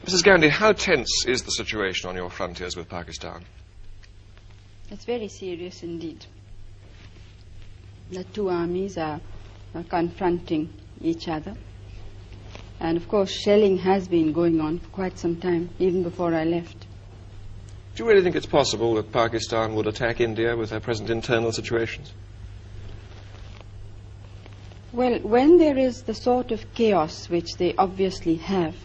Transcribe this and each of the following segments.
Mrs. Gandhi, how tense is the situation on your frontiers with Pakistan? It's very serious indeed. The two armies are confronting each other. And of course, shelling has been going on for quite some time, even before I left. Do you really think it's possible that Pakistan would attack India with their present internal situations? Well, when there is the sort of chaos which they obviously have,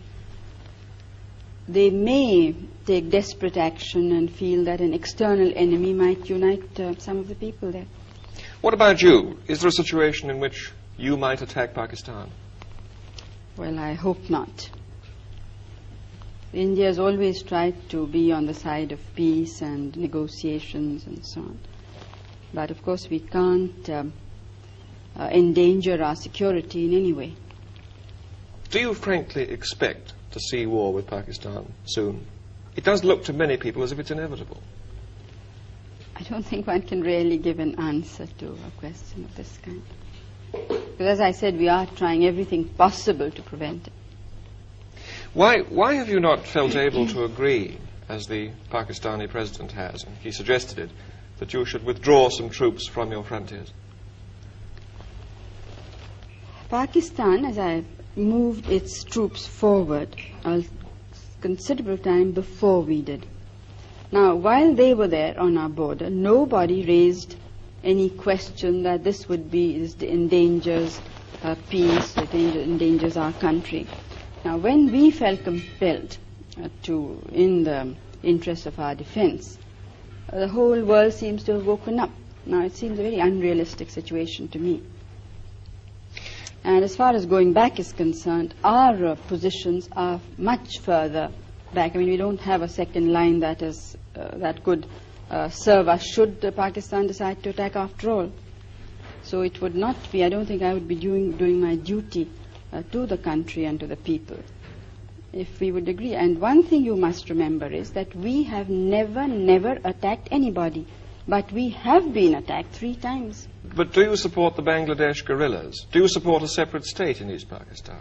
they may take desperate action and feel that an external enemy might unite some of the people there. What about you? Is there a situation in which you might attack Pakistan? Well, I hope not. India has always tried to be on the side of peace and negotiations and so on. But of course we can't endanger our security in any way. Do you frankly expect to see war with Pakistan soon? It does look to many people as if it's inevitable. I don't think one can really give an answer to a question of this kind. Because as I said, we are trying everything possible to prevent it. Why have you not felt able to agree, as the Pakistani president has, and he suggested it, that you should withdraw some troops from your frontiers? Pakistan, as I moved its troops forward a considerable time before we did. Now, while they were there on our border, nobody raised any question that this endangers peace, it endangers our country. Now, when we felt compelled in the interest of our defense, the whole world seems to have woken up. Now, it seems a very unrealistic situation to me. And as far as going back is concerned, our positions are much further back. I mean, we don't have a second line that could serve us should Pakistan decide to attack after all. So it would not be, I don't think I would be doing my duty to the country and to the people if we would agree. And one thing you must remember is that we have never attacked anybody, but we have been attacked 3 times. But do you support the Bangladesh guerrillas? Do you support a separate state in East Pakistan?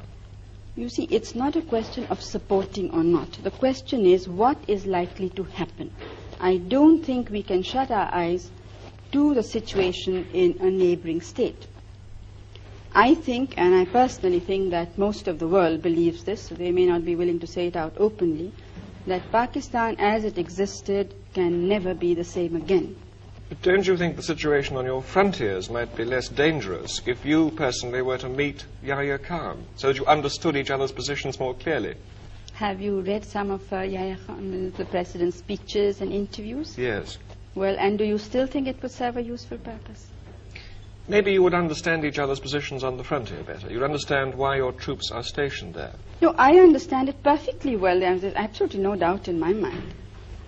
You see, it's not a question of supporting or not. The question is what is likely to happen. I don't think we can shut our eyes to the situation in a neighboring state. I think, and I personally think that most of the world believes this, so they may not be willing to say it out openly, that Pakistan as it existed can never be the same again. But don't you think the situation on your frontiers might be less dangerous if you personally were to meet Yahya Khan, so that you understood each other's positions more clearly? Have you read some of Yahya Khan, the president's speeches and interviews? Yes. Well, and do you still think it would serve a useful purpose? Maybe you would understand each other's positions on the frontier better. You'd understand why your troops are stationed there. No, I understand it perfectly well. There's absolutely no doubt in my mind.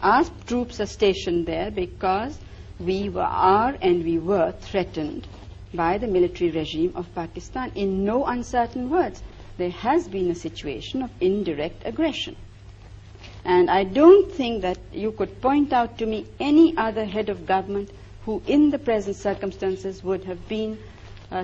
Our troops are stationed there because we were threatened by the military regime of Pakistan. In no uncertain words, there has been a situation of indirect aggression. And I don't think that you could point out to me any other head of government who in the present circumstances would have been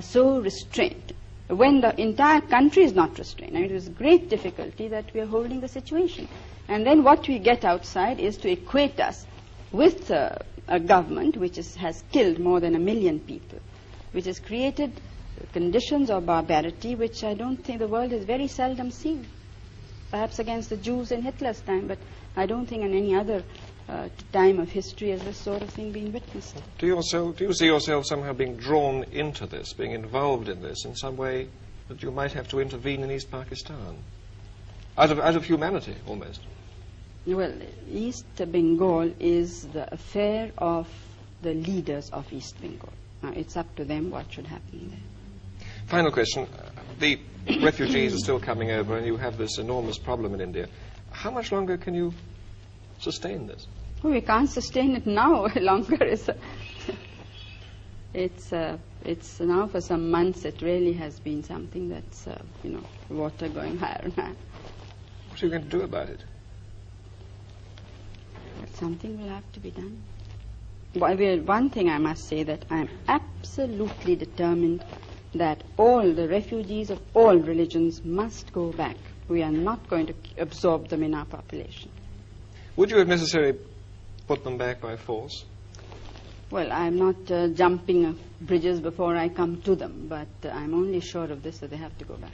so restrained, when the entire country is not restrained. I mean, it is great difficulty that we are holding the situation. And then what we get outside is to equate us with a government which has killed more than 1 million people, which has created conditions of barbarity which I don't think the world has very seldom seen. Perhaps against the Jews in Hitler's time, but I don't think in any other time of history has this sort of thing been witnessed. Do you see yourself somehow being drawn into this, being involved in this in some way that you might have to intervene in East Pakistan? Out of humanity, almost. Well, East Bengal is the affair of the leaders of East Bengal. Now, it's up to them what should happen there. Final question. The refugees are still coming over and you have this enormous problem in India. How much longer can you sustain this? Oh, we can't sustain it now longer. It's now for some months it really has been something that's, water going higher and higher. What are you going to do about it? Something will have to be done. Well, one thing I must say, that I'm absolutely determined that all the refugees of all religions must go back. We are not going to absorb them in our population. Would you have necessarily put them back by force? Well, I'm not jumping bridges before I come to them, but I'm only sure of this, that they have to go back.